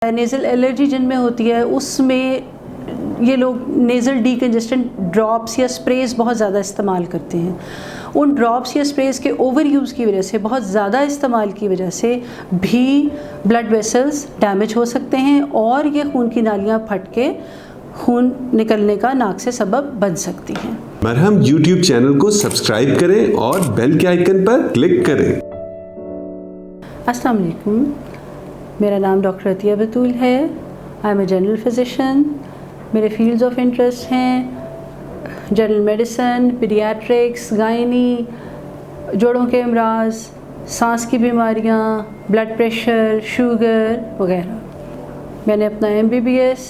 Nasal allergy जिनमें होती है उसमें ये लोग नेज़ल डीकंजेस्टेंट ड्रॉप्स या स्प्रेज बहुत ज़्यादा इस्तेमाल करते हैं। उन ड्रॉप्स या स्प्रेज के ओवर यूज़ की वजह से, बहुत ज़्यादा इस्तेमाल की वजह से भी ब्लड वेसल्स डैमेज हो सकते हैं और ये खून की नालियाँ फट के खून निकलने का नाक से सबब बन सकती हैं। मरहम YouTube चैनल को सब्सक्राइब करें और बेल के आइकन पर क्लिक करें। अस्सलाम वालेकुम, मेरा नाम डॉक्टर अतिया बतूल है। I am a general physician. मेरे फील्ड्स ऑफ इंटरेस्ट हैं जनरल मेडिसन, पीडियाट्रिक्स, गायनी, जोड़ों के अमराज, सांस की बीमारियां, ब्लड प्रेशर, शुगर वगैरह। मैंने अपना MBBS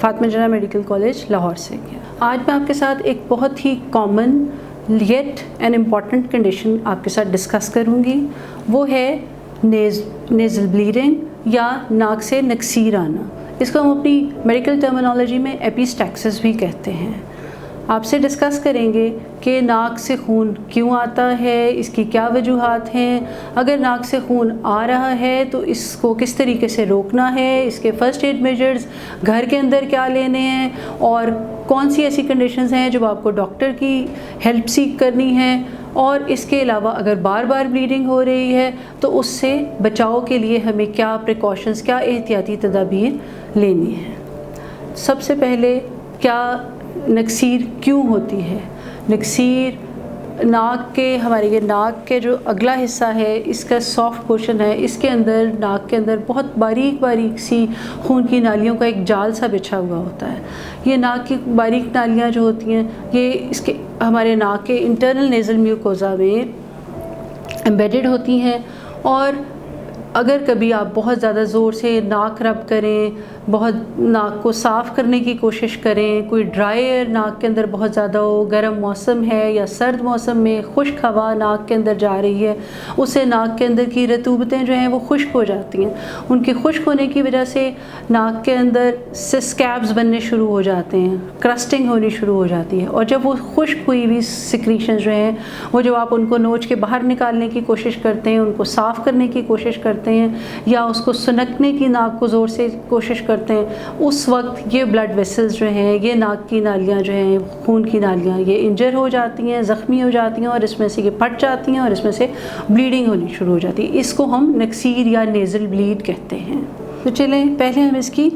Fatima Jinnah medical college Lahore से किया। आज मैं आपके साथ एक बहुत ही common yet and important condition आपके साथ डिस्कस करूँगी। वो है नेज़ल ब्लीडिंग या नाक से नक्सीर आना। इसको हम अपनी मेडिकल टर्मिनोलॉजी में एपिस्टैक्सिस भी कहते हैं। आपसे डिस्कस करेंगे कि नाक से खून क्यों आता है, इसकी क्या वजूहात हैं, अगर नाक से खून आ रहा है तो इसको किस तरीके से रोकना है, इसके फ़र्स्ट एड मेजर्स घर के अंदर क्या लेने हैं और कौन सी ऐसी कंडीशंस हैं जो आपको डॉक्टर की हेल्प सीख करनी है, और इसके अलावा अगर बार बार ब्लीडिंग हो रही है तो उससे बचाव के लिए हमें क्या प्रिकॉशंस, क्या एहतियाती तदाबीर लेनी है। सबसे पहले, क्या नक्सीर क्यों होती है? नक्सीर नाक के, हमारे ये नाक के जो अगला हिस्सा है, इसका सॉफ्ट पोर्शन है, इसके अंदर, नाक के अंदर बहुत बारीक बारीक सी खून की नालियों का एक जाल सा बिछा हुआ होता है। ये नाक की बारीक नालियाँ जो होती हैं, ये इसके हमारे नाक के इंटरनल नेज़ल म्यूकोज़ा में एम्बेडेड होती हैं। और अगर कभी आप बहुत ज़्यादा ज़ोर से नाक रब करें, बहुत नाक को साफ़ करने की कोशिश करें, कोई ड्राई एयर नाक के अंदर बहुत ज़्यादा हो, गर्म मौसम है या सर्द मौसम में खुश्क हवा नाक के अंदर जा रही है, उससे नाक के अंदर की रतूबतें जो हैं वो खुश्क हो जाती हैं। उनके खुश्क होने की वजह से नाक के अंदर से स्कैब्स बनने शुरू हो जाते हैं, क्रस्टिंग होनी शुरू हो जाती है। और जब वो खुश्क हुई हुई सिक्रीशन जो हैं वो जब आप उनको नोच के बाहर निकालने की कोशिश करते हैं, उनको साफ़ करने की कोशिश करते हैं या उसको सुनकने की नाक को ज़ोर से कोशिश करते हैं, उस वक्त ये ब्लड वेसल्स जो हैं, ये नाक की नालियाँ जो हैं, खून की नालियाँ, ये इंजर हो जाती हैं, ज़ख्मी हो जाती हैं और इसमें से ये फट जाती हैं और इसमें से ब्लीडिंग होनी शुरू हो जाती है। इसको हम नक्सीर या नेज़ल ब्लीड कहते हैं। तो चलें पहले हम इसकी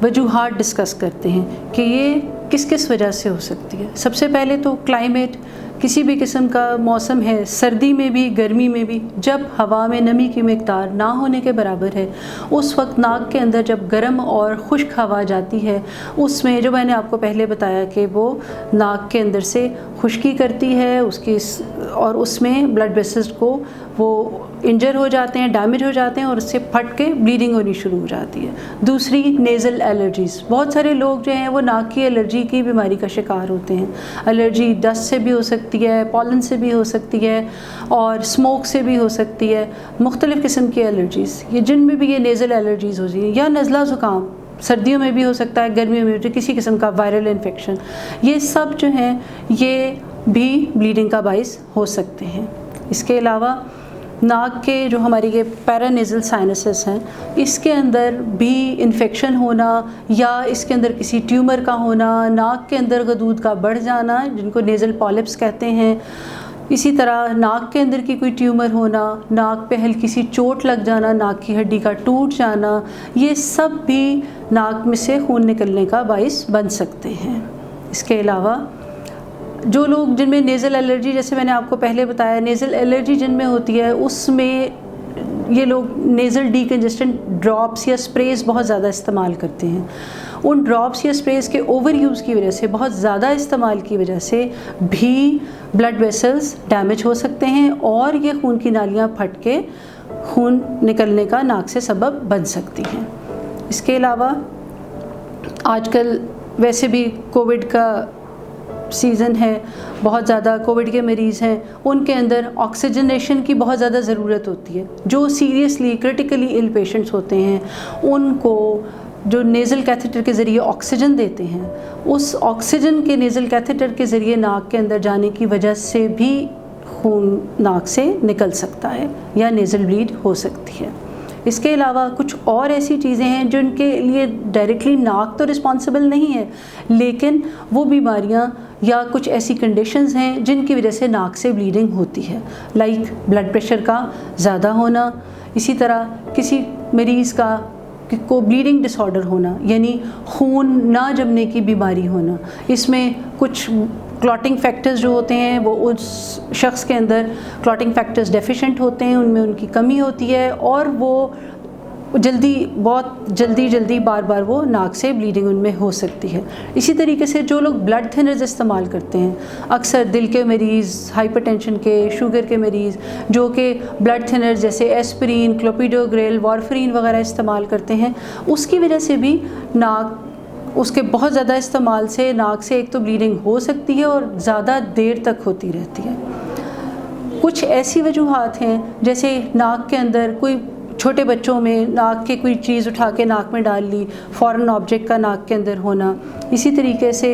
वजूहात डिस्कस करते हैं कि ये किस किस वजह से हो सकती है। सबसे पहले तो क्लाइमेट, किसी भी किस्म का मौसम है, सर्दी में भी गर्मी में भी, जब हवा में नमी की मिक़दार ना होने के बराबर है, उस वक्त नाक के अंदर जब गर्म और खुश्क हवा जाती है, उसमें जो मैंने आपको पहले बताया कि वो नाक के अंदर से खुश्की करती है उसकी, और उसमें ब्लड वेसल्स को वो इंजर हो जाते हैं, डैमेज हो जाते हैं और उससे फट के ब्लीडिंग होनी शुरू हो जाती है। दूसरी, नेज़ल एलर्जीज़। बहुत सारे लोग जो हैं वो नाक की एलर्जी की बीमारी का शिकार होते हैं। एलर्जी डस्ट से भी हो सकती है, पॉलन से भी हो सकती है और स्मोक से भी हो सकती है। मुख्तलिफ़ किस्म की एलर्जीज़, ये जिनमें भी ये नेज़ल एलर्जीज़ होती हैं, या नज़ला ज़ुकाम सर्दियों में भी हो सकता है, गर्मियों में भी, किसी किस्म का वायरल इन्फेक्शन, ये सब जो हैं ये भी ब्लीडिंग का बाइस हो सकते हैं। इसके अलावा नाक के जो हमारी ये पैरानेज़ल साइनसेस हैं, इसके अंदर भी इन्फेक्शन होना या इसके अंदर किसी ट्यूमर का होना, नाक के अंदर गदूद का बढ़ जाना जिनको नेज़ल पॉलिप्स कहते हैं, इसी तरह नाक के अंदर की कोई ट्यूमर होना, नाक पे हल्की सी चोट लग जाना, नाक की हड्डी का टूट जाना, ये सब भी नाक में से खून निकलने का बाइस बन सकते हैं। इसके अलावा जो लोग जिनमें नेज़ल एलर्जी, जैसे मैंने आपको पहले बताया, नेज़ल एलर्जी जिनमें होती है उसमें ये लोग नेज़ल डीकंजेस्टेंट ड्रॉप्स या स्प्रेज बहुत ज़्यादा इस्तेमाल करते हैं। उन ड्रॉप्स या स्प्रेज के ओवर यूज़ की वजह से, बहुत ज़्यादा इस्तेमाल की वजह से भी ब्लड वेसल्स डैमेज हो सकते हैं और ये खून की नालियाँ फट के खून निकलने का नाक से सबब बन सकती हैं। इसके अलावा आजकल वैसे भी कोविड का सीज़न है, बहुत ज़्यादा कोविड के मरीज़ हैं, उनके अंदर ऑक्सीजनेशन की बहुत ज़्यादा ज़रूरत होती है। जो सीरियसली क्रिटिकली इल पेशेंट्स होते हैं उनको जो नेज़ल कैथेटर के ज़रिए ऑक्सीजन देते हैं, उस ऑक्सीजन के नेज़ल कैथेटर के ज़रिए नाक के अंदर जाने की वजह से भी खून नाक से निकल सकता है या नेज़ल ब्लीड हो सकती है। इसके अलावा कुछ और ऐसी चीज़ें हैं जिनके लिए डायरेक्टली नाक तो रिस्पॉन्सिबल नहीं है, लेकिन वो बीमारियां या कुछ ऐसी कंडीशंस हैं जिनकी वजह से नाक से ब्लीडिंग होती है, लाइक ब्लड प्रेशर का ज़्यादा होना, इसी तरह किसी मरीज़ को ब्लीडिंग डिसऑर्डर होना यानी खून ना जमने की बीमारी होना। इसमें कुछ क्लॉटिंग फैक्टर्स जो होते हैं वो उस शख्स के अंदर क्लॉटिंग फैक्टर्स डेफिशिएंट होते हैं, उनमें उनकी कमी होती है और वो बहुत जल्दी बार बार वो नाक से ब्लीडिंग उनमें हो सकती है। इसी तरीके से जो लोग ब्लड थिनर्स इस्तेमाल करते हैं, अक्सर दिल के मरीज़, हाइपरटेंशन के, शुगर के मरीज़ जो कि ब्लड थिनर्स जैसे एस्पिरिन, क्लोपिडोग्रेल, वारफरीन वगैरह इस्तेमाल करते हैं, उसकी वजह से भी उसके बहुत ज़्यादा इस्तेमाल से नाक से एक तो ब्लीडिंग हो सकती है और ज़्यादा देर तक होती रहती है। कुछ ऐसी वजूहात हैं जैसे नाक के अंदर कोई छोटे बच्चों में नाक के कोई चीज़ उठा के नाक में डाल ली, फॉरेन ऑब्जेक्ट का नाक के अंदर होना, इसी तरीके से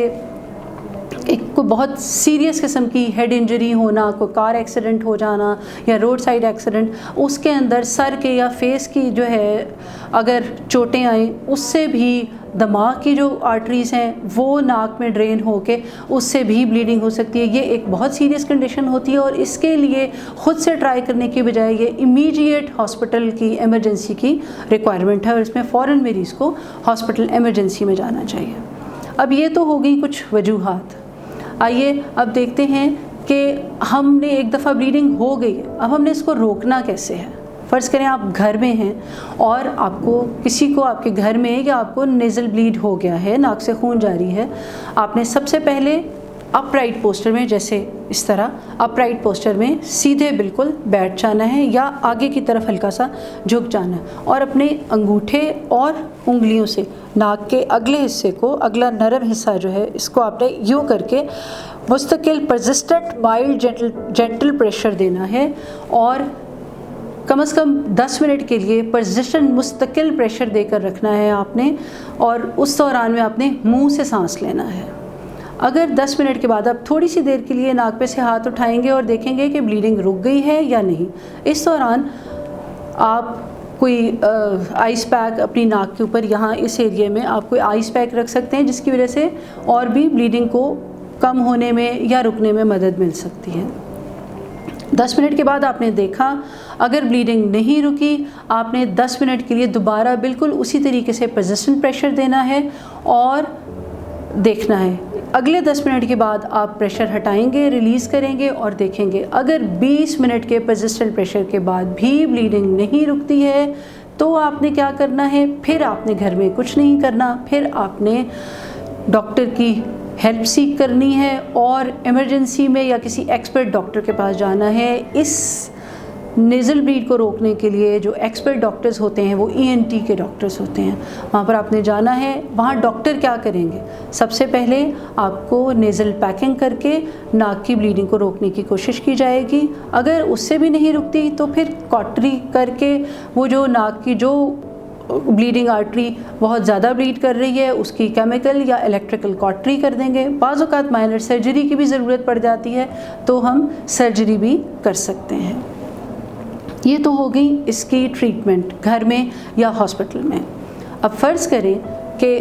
कोई बहुत सीरियस किस्म की हेड इंजरी होना, कोई कार एक्सीडेंट हो जाना या रोड साइड एक्सीडेंट, उसके अंदर सर के या फेस की जो है अगर चोटें आएँ, उससे भी दिमाग की जो आर्टरीज़ हैं वो नाक में ड्रेन होके उससे भी ब्लीडिंग हो सकती है। ये एक बहुत सीरियस कंडीशन होती है और इसके लिए ख़ुद से ट्राई करने की बजाय ये इमीडिएट हॉस्पिटल की इमरजेंसी की रिक्वायरमेंट है और इसमें फ़ौरन मरीज़ को हॉस्पिटल इमरजेंसी में जाना चाहिए। अब ये तो हो गई कुछ वजूहात। आइए अब देखते हैं कि हमने एक दफ़ा ब्लीडिंग हो गई है, अब हमने इसको रोकना कैसे है। फ़र्ज़ करें आप घर में हैं और किसी को आपके घर में या आपको नेज़ल ब्लीड हो गया है, नाक से खून जारी है, आपने सबसे पहले अपराइट पोस्चर में, जैसे इस तरह अपराइट पोस्चर में सीधे बिल्कुल बैठ जाना है या आगे की तरफ हल्का सा झुक जाना है और अपने अंगूठे और उंगलियों से नाक के अगले हिस्से को, अगला नरम हिस्सा जो है, इसको आपने यूँ करके मुस्तकिल परसिस्टेंट माइल्ड जेंटल प्रेशर देना है और कम से कम 10 मिनट के लिए परसिस्टेंट मुस्तकिल प्रेशर देकर रखना है आपने और उस दौरान में आपने मुंह से सांस लेना है। अगर 10 मिनट के बाद आप थोड़ी सी देर के लिए नाक पे से हाथ उठाएंगे और देखेंगे कि ब्लीडिंग रुक गई है या नहीं, इस दौरान आप कोई आइस पैक अपनी नाक के ऊपर, यहाँ इस एरिया में आप कोई आइस पैक रख सकते हैं जिसकी वजह से और भी ब्लीडिंग को कम होने में या रुकने में मदद मिल सकती है। 10 मिनट के बाद आपने देखा अगर ब्लीडिंग नहीं रुकी, आपने 10 मिनट के लिए दोबारा बिल्कुल उसी तरीके से परसिस्टेंट प्रेशर देना है और देखना है। अगले 10 मिनट के बाद आप प्रेशर हटाएंगे, रिलीज़ करेंगे और देखेंगे अगर 20 मिनट के परसिस्टेंट प्रेशर के बाद भी ब्लीडिंग नहीं रुकती है तो आपने क्या करना है, फिर आपने घर में कुछ नहीं करना, फिर आपने डॉक्टर की हेल्प सीख करनी है और इमरजेंसी में या किसी एक्सपर्ट डॉक्टर के पास जाना है। इस नेज़ल ब्लीड को रोकने के लिए जो एक्सपर्ट डॉक्टर्स होते हैं वो ENT के डॉक्टर्स होते हैं, वहाँ पर आपने जाना है। वहाँ डॉक्टर क्या करेंगे, सबसे पहले आपको नेज़ल पैकिंग करके नाक की ब्लीडिंग को रोकने की कोशिश की जाएगी। अगर उससे भी नहीं रुकती तो फिर कॉटरी करके वो जो नाक की जो ब्लीडिंग आर्टरी बहुत ज़्यादा ब्लीड कर रही है उसकी केमिकल या इलेक्ट्रिकल कॉटरी कर देंगे। बाज़ औक़ात माइनर सर्जरी की भी ज़रूरत पड़ जाती है तो हम सर्जरी भी कर सकते हैं। ये तो हो गई इसकी ट्रीटमेंट घर में या हॉस्पिटल में। अब फ़र्ज़ करें कि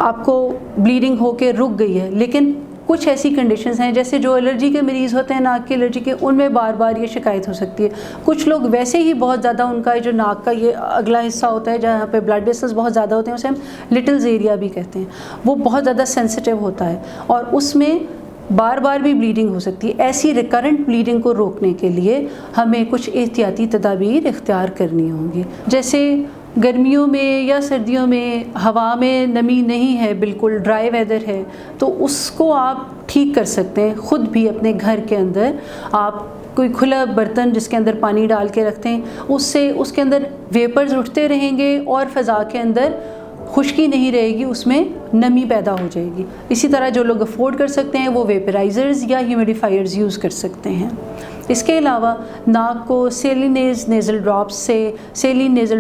आपको ब्लीडिंग होके रुक गई है, लेकिन कुछ ऐसी कंडीशंस हैं जैसे जो एलर्जी के मरीज़ होते हैं, नाक की एलर्जी के, उनमें बार बार ये शिकायत हो सकती है। कुछ लोग वैसे ही बहुत ज़्यादा, उनका जो नाक का ये अगला हिस्सा होता है जहाँ पे ब्लड वेसल्स बहुत ज़्यादा होते हैं, उसे हम लिटिल्स एरिया भी कहते हैं, वो बहुत ज़्यादा सेंसिटिव होता है और उसमें बार बार भी ब्लीडिंग हो सकती है। ऐसी रिकरेंट ब्लीडिंग को रोकने के लिए हमें कुछ एहतियाती तदाबीर इख्तियार करनी होंगी। जैसे गर्मियों में या सर्दियों में हवा में नमी नहीं है, बिल्कुल ड्राई वेदर है, तो उसको आप ठीक कर सकते हैं खुद भी अपने घर के अंदर। आप कोई खुला बर्तन जिसके अंदर पानी डाल के रखते हैं, उससे उसके अंदर वेपर्स उठते रहेंगे और फ़ज़ा के अंदर खुश्की नहीं रहेगी, उसमें नमी पैदा हो जाएगी। इसी तरह जो लोग अफोर्ड कर सकते हैं वो वेपराइज़र्स या ह्यूमिडिफायर्स यूज़ कर सकते हैं। इसके अलावा नाक को सेलिन नेज़ल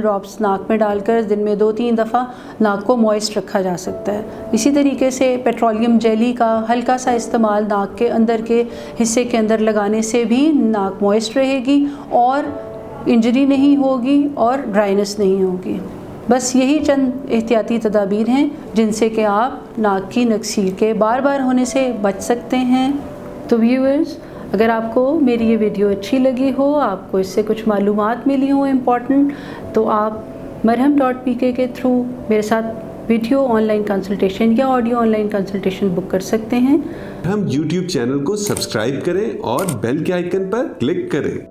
ड्रॉप्स नाक में डालकर दिन में 2-3 दफ़ा नाक को मॉइस्ट रखा जा सकता है। इसी तरीके से पेट्रोलियम जेली का हल्का सा इस्तेमाल नाक के अंदर के हिस्से के अंदर लगाने से भी नाक मॉइस्ट रहेगी और इंजरी नहीं होगी और ड्राइनेस नहीं होगी। बस यही चंद एहतियाती तदाबीर हैं जिनसे कि आप नाक की नकसीर के बार बार होने से बच सकते हैं। तो व्यूअर्स, अगर आपको मेरी ये वीडियो अच्छी लगी हो, आपको इससे कुछ मालूमात मिली हो इम्पॉर्टेंट, तो आप marham.pk के थ्रू मेरे साथ वीडियो ऑनलाइन कंसल्टेशन या ऑडियो ऑनलाइन कंसल्टेशन बुक कर सकते हैं। हम YouTube चैनल को सब्सक्राइब करें और बेल के आइकन पर क्लिक करें।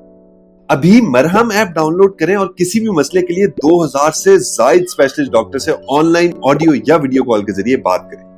अभी मरहम ऐप डाउनलोड करें और किसी भी मसले के लिए 2000 से ज्यादा स्पेशलिस्ट डॉक्टर से ऑनलाइन ऑडियो या वीडियो कॉल के जरिए बात करें।